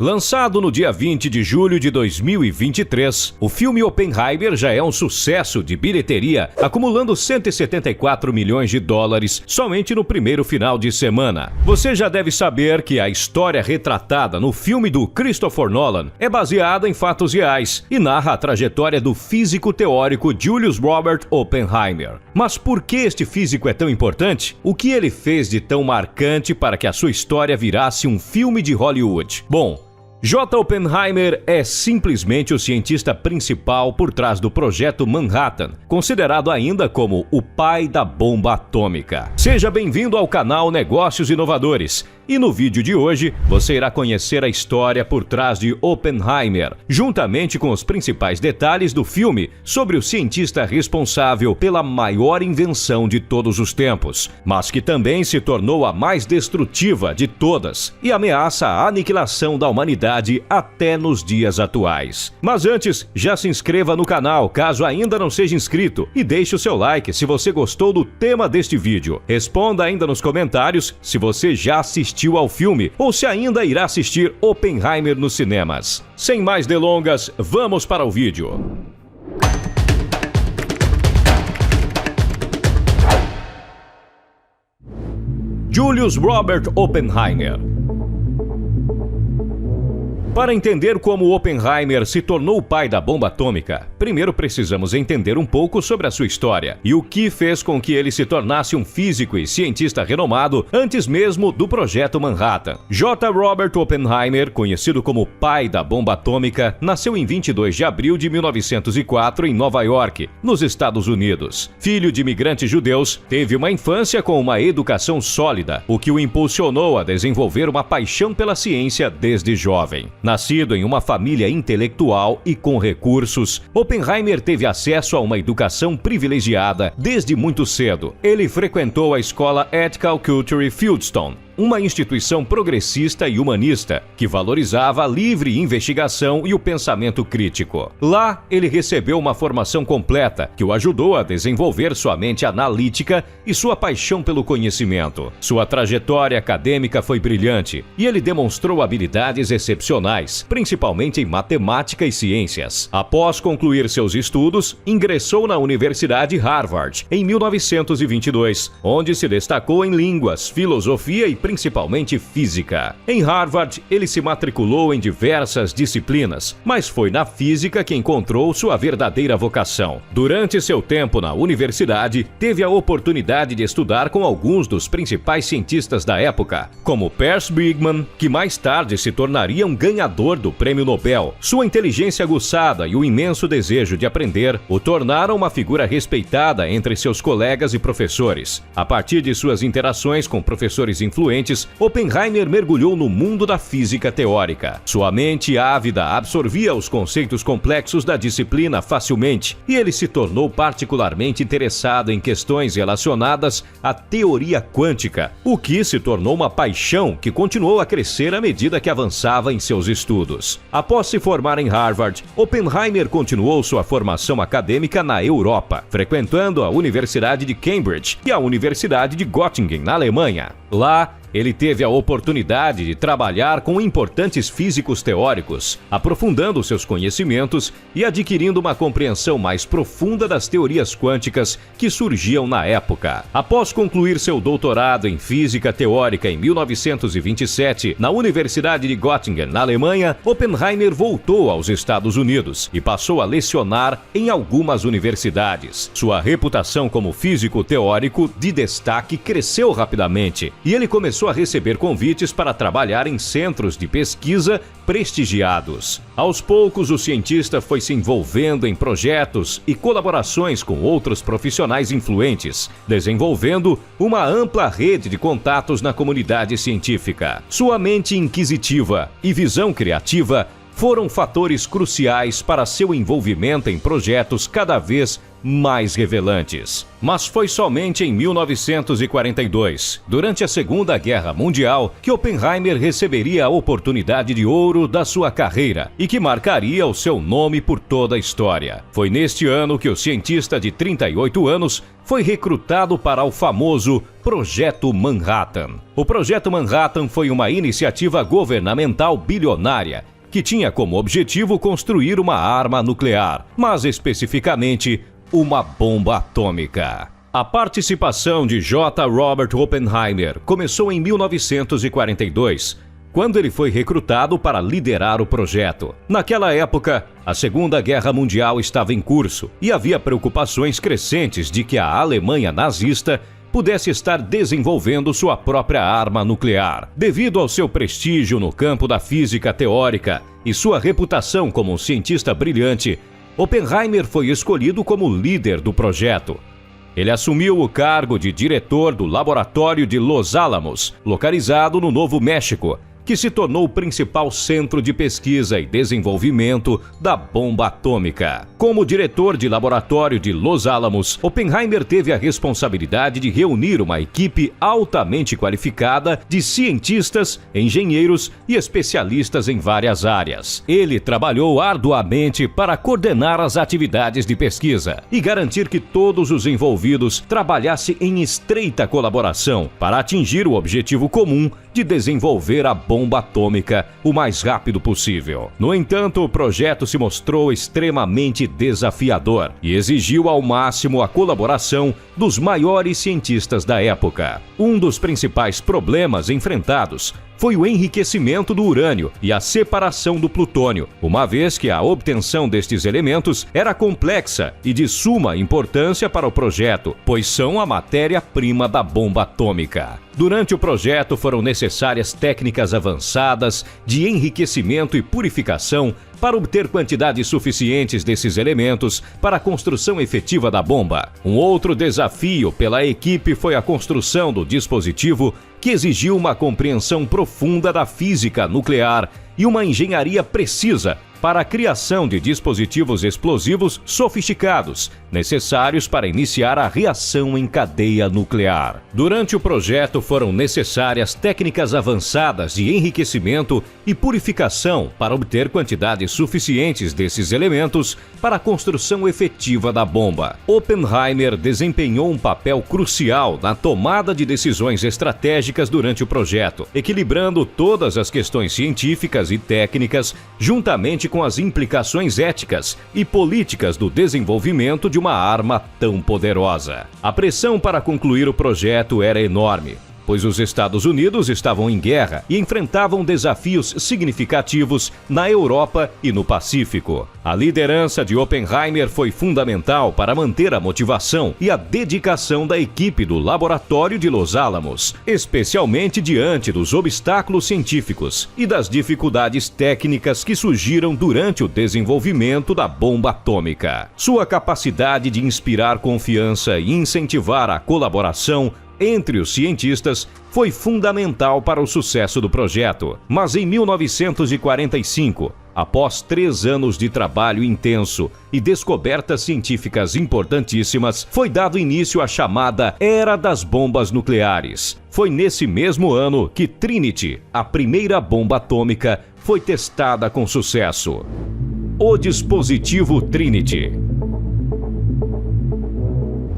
Lançado no dia 20 de julho de 2023, o filme Oppenheimer já é um sucesso de bilheteria, acumulando 174 milhões de dólares somente no primeiro final de semana. Você já deve saber que a história retratada no filme do Christopher Nolan é baseada em fatos reais e narra a trajetória do físico teórico Julius Robert Oppenheimer. Mas por que este físico é tão importante? O que ele fez de tão marcante para que a sua história virasse um filme de Hollywood? Bom, J. Oppenheimer é simplesmente o cientista principal por trás do Projeto Manhattan, considerado ainda como o pai da bomba atômica. Seja bem-vindo ao canal Negócios Inovadores. E no vídeo de hoje, você irá conhecer a história por trás de Oppenheimer, juntamente com os principais detalhes do filme sobre o cientista responsável pela maior invenção de todos os tempos, mas que também se tornou a mais destrutiva de todas e ameaça a aniquilação da humanidade até nos dias atuais. Mas antes, já se inscreva no canal caso ainda não seja inscrito e deixe o seu like se você gostou do tema deste vídeo. Responda ainda nos comentários se você já assistiu ao filme ou se ainda irá assistir Oppenheimer nos cinemas. Sem mais delongas, vamos para o vídeo. Julius Robert Oppenheimer. Para entender como Oppenheimer se tornou o pai da bomba atômica, primeiro precisamos entender um pouco sobre a sua história e o que fez com que ele se tornasse um físico e cientista renomado antes mesmo do Projeto Manhattan. J. Robert Oppenheimer, conhecido como pai da bomba atômica, nasceu em 22 de abril de 1904 em Nova York, nos Estados Unidos. Filho de imigrantes judeus, teve uma infância com uma educação sólida, o que o impulsionou a desenvolver uma paixão pela ciência desde jovem. Nascido em uma família intelectual e com recursos, Oppenheimer teve acesso a uma educação privilegiada desde muito cedo. Ele frequentou a escola Ethical Culture Fieldstone, uma instituição progressista e humanista que valorizava a livre investigação e o pensamento crítico. Lá, ele recebeu uma formação completa que o ajudou a desenvolver sua mente analítica e sua paixão pelo conhecimento. Sua trajetória acadêmica foi brilhante e ele demonstrou habilidades excepcionais, principalmente em matemática e ciências. Após concluir seus estudos, ingressou na Universidade Harvard em 1922, onde se destacou em línguas, filosofia e principalmente física. Em Harvard, ele se matriculou em diversas disciplinas, mas foi na física que encontrou sua verdadeira vocação. Durante seu tempo na universidade, teve a oportunidade de estudar com alguns dos principais cientistas da época, como Percy Brigman, que mais tarde se tornaria um ganhador do Prêmio Nobel. Sua inteligência aguçada e o imenso desejo de aprender o tornaram uma figura respeitada entre seus colegas e professores. A partir de suas interações com professores influentes, Oppenheimer mergulhou no mundo da física teórica. Sua mente ávida absorvia os conceitos complexos da disciplina facilmente e ele se tornou particularmente interessado em questões relacionadas à teoria quântica, o que se tornou uma paixão que continuou a crescer à medida que avançava em seus estudos. Após se formar em Harvard, Oppenheimer continuou sua formação acadêmica na Europa, frequentando a Universidade de Cambridge e a Universidade de Göttingen, na Alemanha. Lá, ele teve a oportunidade de trabalhar com importantes físicos teóricos, aprofundando seus conhecimentos e adquirindo uma compreensão mais profunda das teorias quânticas que surgiam na época. Após concluir seu doutorado em física teórica em 1927 na Universidade de Göttingen, na Alemanha, Oppenheimer voltou aos Estados Unidos e passou a lecionar em algumas universidades. Sua reputação como físico teórico de destaque cresceu rapidamente e ele começou a receber convites para trabalhar em centros de pesquisa prestigiados. Aos poucos, o cientista foi se envolvendo em projetos e colaborações com outros profissionais influentes, desenvolvendo uma ampla rede de contatos na comunidade científica. Sua mente inquisitiva e visão criativa foram fatores cruciais para seu envolvimento em projetos cada vez mais revelantes. Mas foi somente em 1942, durante a Segunda Guerra Mundial, que Oppenheimer receberia a oportunidade de ouro da sua carreira e que marcaria o seu nome por toda a história. Foi neste ano que o cientista de 38 anos foi recrutado para o famoso Projeto Manhattan. O Projeto Manhattan foi uma iniciativa governamental bilionária que tinha como objetivo construir uma arma nuclear, mas especificamente uma bomba atômica. A participação de J. Robert Oppenheimer começou em 1942, quando ele foi recrutado para liderar o projeto. Naquela época, a Segunda Guerra Mundial estava em curso e havia preocupações crescentes de que a Alemanha nazista pudesse estar desenvolvendo sua própria arma nuclear. Devido ao seu prestígio no campo da física teórica e sua reputação como um cientista brilhante, Oppenheimer foi escolhido como líder do projeto. Ele assumiu o cargo de diretor do Laboratório de Los Alamos, localizado no Novo México, que se tornou o principal centro de pesquisa e desenvolvimento da bomba atômica. Como diretor de laboratório de Los Alamos, Oppenheimer teve a responsabilidade de reunir uma equipe altamente qualificada de cientistas, engenheiros e especialistas em várias áreas. Ele trabalhou arduamente para coordenar as atividades de pesquisa e garantir que todos os envolvidos trabalhassem em estreita colaboração para atingir o objetivo comum de desenvolver a bomba atômica o mais rápido possível. No entanto, o projeto se mostrou extremamente desafiador e exigiu ao máximo a colaboração dos maiores cientistas da época. Um dos principais problemas enfrentados foi o enriquecimento do urânio e a separação do plutônio, uma vez que a obtenção destes elementos era complexa e de suma importância para o projeto, pois são a matéria-prima da bomba atômica. Durante o projeto foram necessárias técnicas avançadas de enriquecimento e purificação para obter quantidades suficientes desses elementos para a construção efetiva da bomba. Um outro desafio pela equipe foi a construção do dispositivo, que exigiu uma compreensão profunda da física nuclear e uma engenharia precisa para a criação de dispositivos explosivos sofisticados, necessários para iniciar a reação em cadeia nuclear. Durante o projeto foram necessárias técnicas avançadas de enriquecimento e purificação para obter quantidades suficientes desses elementos para a construção efetiva da bomba. Oppenheimer desempenhou um papel crucial na tomada de decisões estratégicas durante o projeto, equilibrando todas as questões científicas e técnicas, juntamente com as implicações éticas e políticas do desenvolvimento de uma arma tão poderosa. A pressão para concluir o projeto era enorme, pois os Estados Unidos estavam em guerra e enfrentavam desafios significativos na Europa e no Pacífico. A liderança de Oppenheimer foi fundamental para manter a motivação e a dedicação da equipe do Laboratório de Los Alamos, especialmente diante dos obstáculos científicos e das dificuldades técnicas que surgiram durante o desenvolvimento da bomba atômica. Sua capacidade de inspirar confiança e incentivar a colaboração entre os cientistas foi fundamental para o sucesso do projeto. Mas em 1945, após 3 anos de trabalho intenso e descobertas científicas importantíssimas, foi dado início à chamada Era das Bombas Nucleares. Foi nesse mesmo ano que Trinity, a primeira bomba atômica, foi testada com sucesso. O dispositivo Trinity.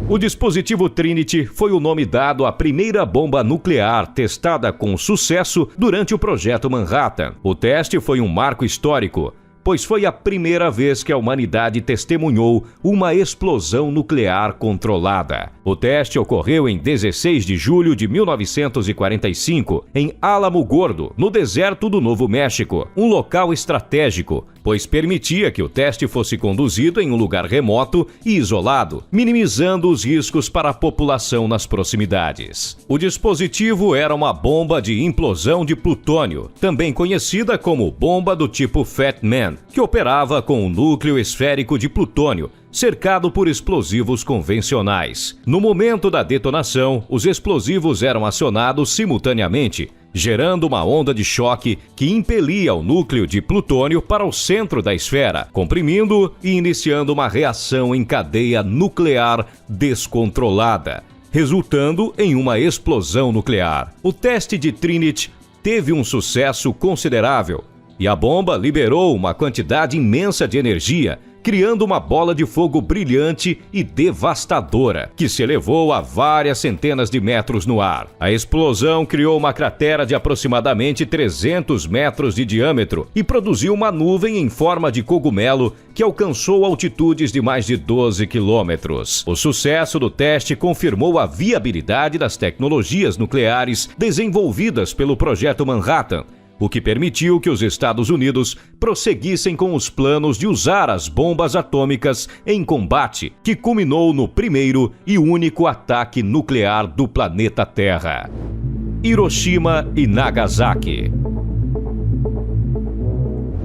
O dispositivo Trinity foi o nome dado à primeira bomba nuclear testada com sucesso durante o Projeto Manhattan. O teste foi um marco histórico, pois foi a primeira vez que a humanidade testemunhou uma explosão nuclear controlada. O teste ocorreu em 16 de julho de 1945, em Alamogordo, no deserto do Novo México, um local estratégico, pois permitia que o teste fosse conduzido em um lugar remoto e isolado, minimizando os riscos para a população nas proximidades. O dispositivo era uma bomba de implosão de plutônio, também conhecida como bomba do tipo Fat Man, que operava com um núcleo esférico de plutônio, cercado por explosivos convencionais. No momento da detonação, os explosivos eram acionados simultaneamente gerando uma onda de choque que impelia o núcleo de plutônio para o centro da esfera, comprimindo e iniciando uma reação em cadeia nuclear descontrolada, resultando em uma explosão nuclear. O teste de Trinity teve um sucesso considerável e a bomba liberou uma quantidade imensa de energia, criando uma bola de fogo brilhante e devastadora, que se elevou a várias centenas de metros no ar. A explosão criou uma cratera de aproximadamente 300 metros de diâmetro e produziu uma nuvem em forma de cogumelo que alcançou altitudes de mais de 12 quilômetros. O sucesso do teste confirmou a viabilidade das tecnologias nucleares desenvolvidas pelo Projeto Manhattan, o que permitiu que os Estados Unidos prosseguissem com os planos de usar as bombas atômicas em combate, que culminou no primeiro e único ataque nuclear do planeta Terra. Hiroshima e Nagasaki.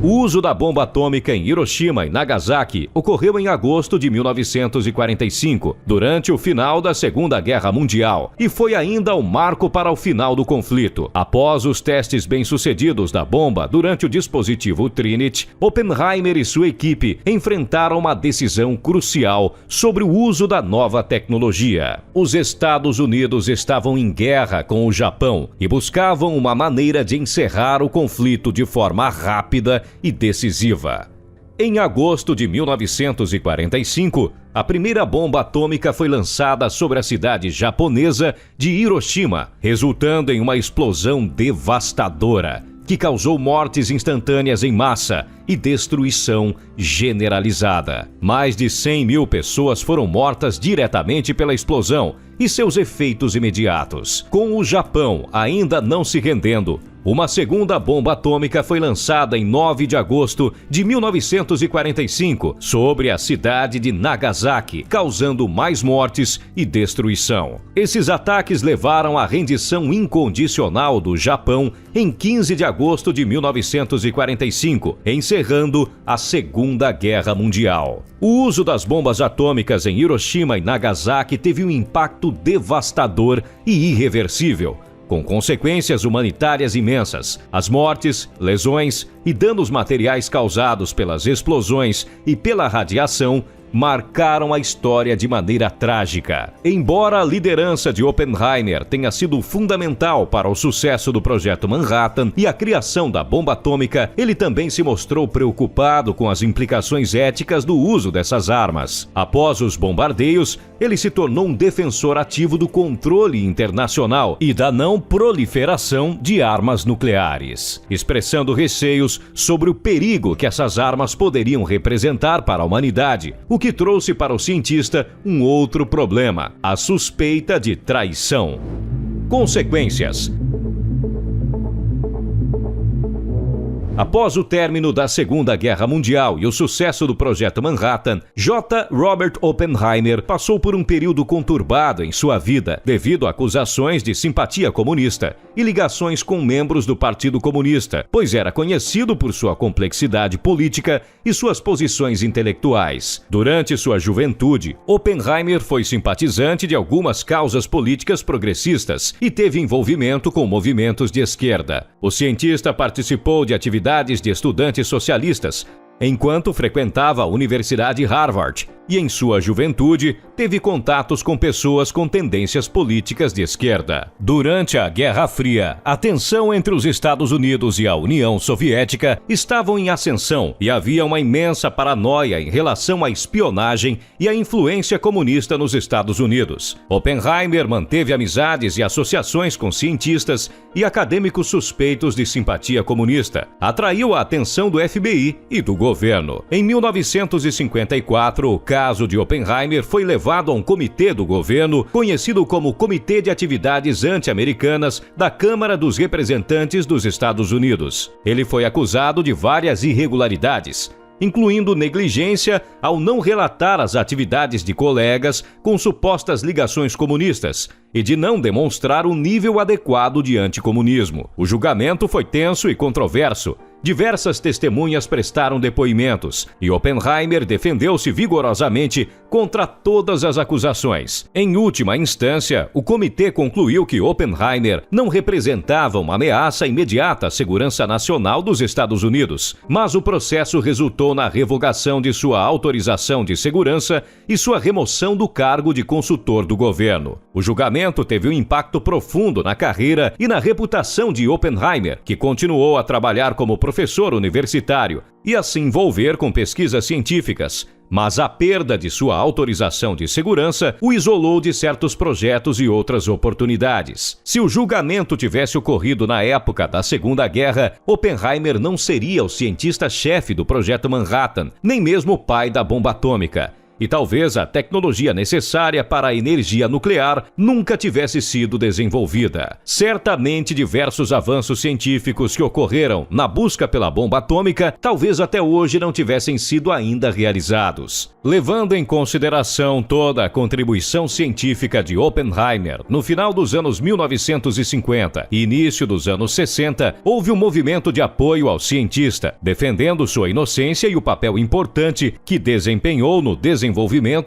O uso da bomba atômica em Hiroshima e Nagasaki ocorreu em agosto de 1945, durante o final da Segunda Guerra Mundial, e foi ainda o marco para o final do conflito. Após os testes bem-sucedidos da bomba durante o dispositivo Trinity, Oppenheimer e sua equipe enfrentaram uma decisão crucial sobre o uso da nova tecnologia. Os Estados Unidos estavam em guerra com o Japão e buscavam uma maneira de encerrar o conflito de forma rápida e decisiva. Em agosto de 1945, a primeira bomba atômica foi lançada sobre a cidade japonesa de Hiroshima, resultando em uma explosão devastadora que causou mortes instantâneas em massa e destruição generalizada. Mais de 100 mil pessoas foram mortas diretamente pela explosão e seus efeitos imediatos. Com o Japão ainda não se rendendo, uma segunda bomba atômica foi lançada em 9 de agosto de 1945 sobre a cidade de Nagasaki, causando mais mortes e destruição. Esses ataques levaram à rendição incondicional do Japão em 15 de agosto de 1945, encerrando a Segunda Guerra Mundial. O uso das bombas atômicas em Hiroshima e Nagasaki teve um impacto devastador e irreversível, com consequências humanitárias imensas. As mortes, lesões e danos materiais causados pelas explosões e pela radiação marcaram a história de maneira trágica. Embora a liderança de Oppenheimer tenha sido fundamental para o sucesso do Projeto Manhattan e a criação da bomba atômica, ele também se mostrou preocupado com as implicações éticas do uso dessas armas. Após os bombardeios, ele se tornou um defensor ativo do controle internacional e da não proliferação de armas nucleares, expressando receios sobre o perigo que essas armas poderiam representar para a humanidade, o que trouxe para o cientista um outro problema: a suspeita de traição. Consequências. Após o término da Segunda Guerra Mundial e o sucesso do Projeto Manhattan, J. Robert Oppenheimer passou por um período conturbado em sua vida devido a acusações de simpatia comunista e ligações com membros do Partido Comunista, pois era conhecido por sua complexidade política e suas posições intelectuais. Durante sua juventude, Oppenheimer foi simpatizante de algumas causas políticas progressistas e teve envolvimento com movimentos de esquerda. O cientista participou de atividades de estudantes socialistas enquanto frequentava a Universidade Harvard e, em sua juventude, teve contatos com pessoas com tendências políticas de esquerda. Durante a Guerra Fria, a tensão entre os Estados Unidos e a União Soviética estavam em ascensão e havia uma imensa paranoia em relação à espionagem e à influência comunista nos Estados Unidos. Oppenheimer manteve amizades e associações com cientistas e acadêmicos suspeitos de simpatia comunista. Atraiu a atenção do FBI e do governo. Em 1954, o caso de Oppenheimer foi levado a um comitê do governo, conhecido como Comitê de Atividades Anti-Americanas da Câmara dos Representantes dos Estados Unidos. Ele foi acusado de várias irregularidades, incluindo negligência ao não relatar as atividades de colegas com supostas ligações comunistas e de não demonstrar um nível adequado de anticomunismo. O julgamento foi tenso e controverso, Diversas testemunhas prestaram depoimentos e Oppenheimer defendeu-se vigorosamente contra todas as acusações. Em última instância, o comitê concluiu que Oppenheimer não representava uma ameaça imediata à segurança nacional dos Estados Unidos, mas o processo resultou na revogação de sua autorização de segurança e sua remoção do cargo de consultor do governo. O julgamento teve um impacto profundo na carreira e na reputação de Oppenheimer, que continuou a trabalhar como professor universitário e a se envolver com pesquisas científicas, mas a perda de sua autorização de segurança o isolou de certos projetos e outras oportunidades. Se o julgamento tivesse ocorrido na época da Segunda Guerra, Oppenheimer não seria o cientista-chefe do Projeto Manhattan, nem mesmo o pai da bomba atômica. E talvez a tecnologia necessária para a energia nuclear nunca tivesse sido desenvolvida. Certamente diversos avanços científicos que ocorreram na busca pela bomba atômica talvez até hoje não tivessem sido ainda realizados. Levando em consideração toda a contribuição científica de Oppenheimer, no final dos anos 1950 e início dos anos 60, houve um movimento de apoio ao cientista, defendendo sua inocência e o papel importante que desempenhou no desenvolvimento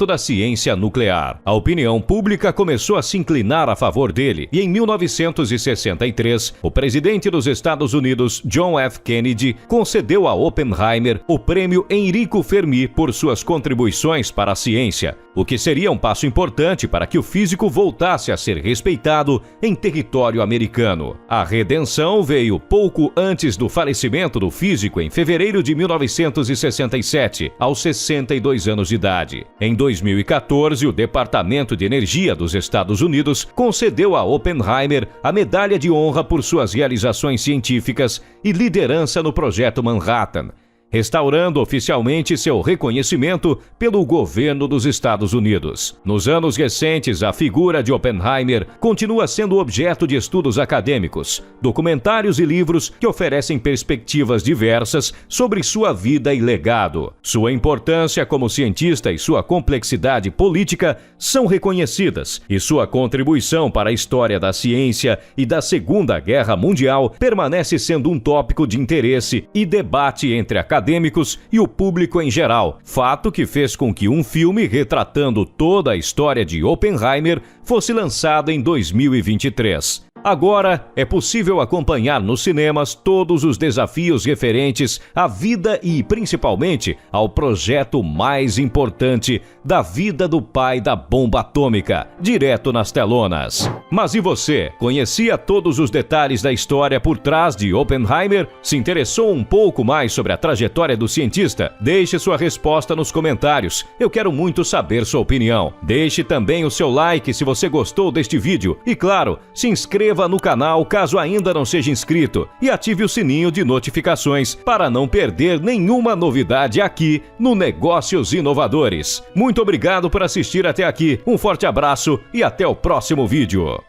da ciência nuclear. A opinião pública começou a se inclinar a favor dele e em 1963, o presidente dos Estados Unidos, John F. Kennedy, concedeu a Oppenheimer o prêmio Enrico Fermi por suas contribuições para a ciência, o que seria um passo importante para que o físico voltasse a ser respeitado em território americano. A redenção veio pouco antes do falecimento do físico em fevereiro de 1967, aos 62 anos de idade. Em 2014, o Departamento de Energia dos Estados Unidos concedeu a Oppenheimer a Medalha de Honra por suas realizações científicas e liderança no Projeto Manhattan, restaurando oficialmente seu reconhecimento pelo governo dos Estados Unidos. Nos anos recentes, a figura de Oppenheimer continua sendo objeto de estudos acadêmicos, documentários e livros que oferecem perspectivas diversas sobre sua vida e legado. Sua importância como cientista e sua complexidade política são reconhecidas, e sua contribuição para a história da ciência e da Segunda Guerra Mundial permanece sendo um tópico de interesse e debate entre acadêmicos e o público em geral, fato que fez com que um filme retratando toda a história de Oppenheimer fosse lançado em 2023. Agora, é possível acompanhar nos cinemas todos os desafios referentes à vida e, principalmente, ao projeto mais importante da vida do pai da bomba atômica, direto nas telonas. Mas e você? Conhecia todos os detalhes da história por trás de Oppenheimer? Se interessou um pouco mais sobre a trajetória do cientista? Deixe sua resposta nos comentários. Eu quero muito saber sua opinião. Deixe também o seu like se você gostou deste vídeo. E claro, se inscreva no canal caso ainda não seja inscrito e ative o sininho de notificações para não perder nenhuma novidade aqui no Negócios Inovadores. Muito obrigado por assistir até aqui, um forte abraço e até o próximo vídeo.